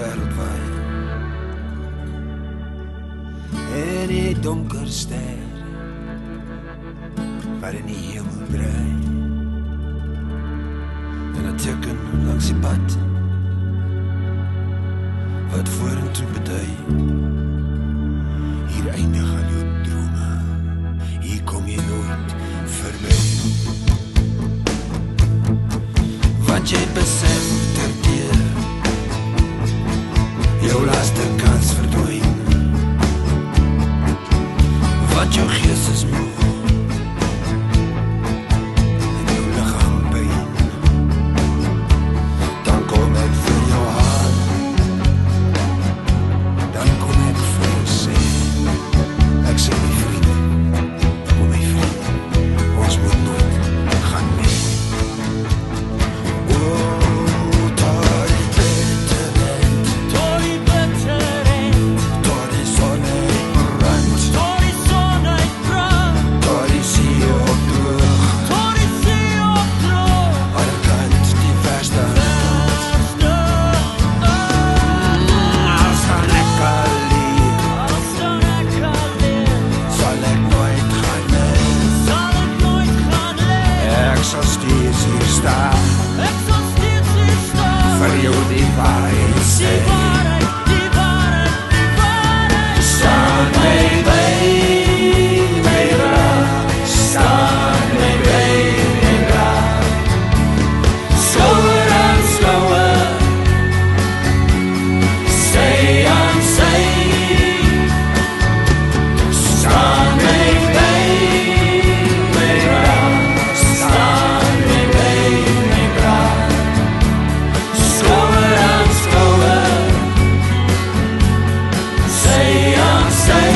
wêreldwyd. En die donker ster wat in die hemel draai. En 'n teken langs die pad wat vorentoe bedui. Hier eindig al jou drome, hier kom jy nooit verby. Want jy besef terkeer jou laaste kans verdwyn. Want jou gees is moe en jou lichaam pyn. Dan kom ek vir jou haal, dan kom ek vir jou sê. Ek sê my vriende, kom my vriende, ons moet nooit gaan mee. Vir jou die waarheid sê. Staan my by, my raad. Staan my by, my raad. Skouer aan skouer, sy aan sy. Staan my by, my raad. Staan my by, my raad. Skouer aan skouer, sy aan sy.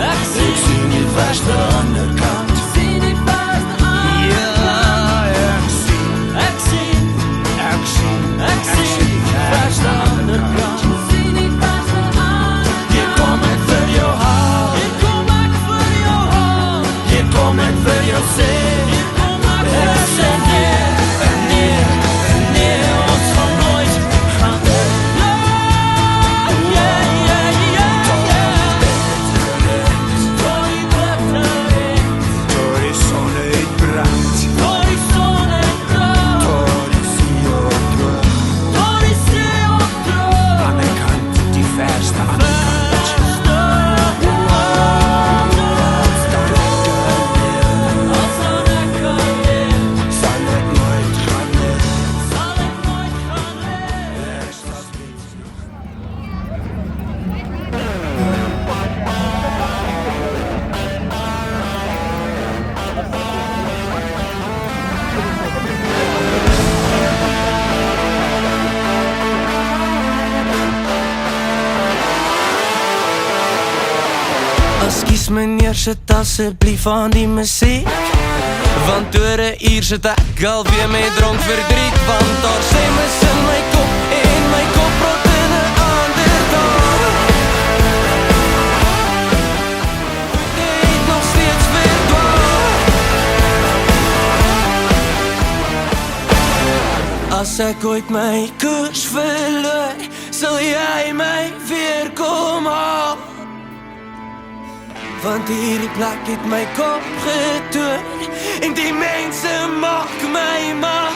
Ek sien die verste ander kant. Ja, ek sien die verste ander kant. Hier kom ek vir jou haal, hier kom ek vir jou sê. Ek sê nee, ons gaan nooit gaan mee. Excuse meneer, sit asseblief aan die musiek. Want oor 'n uur sit ek alweer met dronk verdriet. Want daar sê mis in my kop en my kop rot in 'n ander taal. Dit nog steeds verdwaal. As ek ooit my koers verloor, sal jy my weer kom haal. Want hierdie plek het my kop getoon en die mense maak my mal.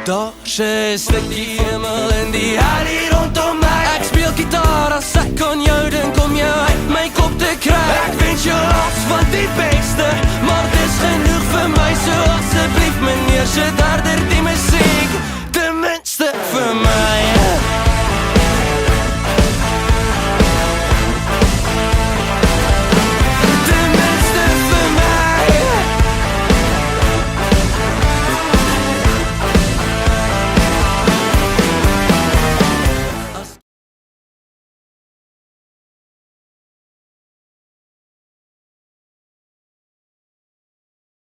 Daar's 'n stukkie hemel in die air hier rondom my. Ek speel gitaar as ek aan jou dink om jou uit my kop te kry. Ek wens jou alles van die beste, maar dis genoeg vir my. So asseblief meneer, sit harder die muziek.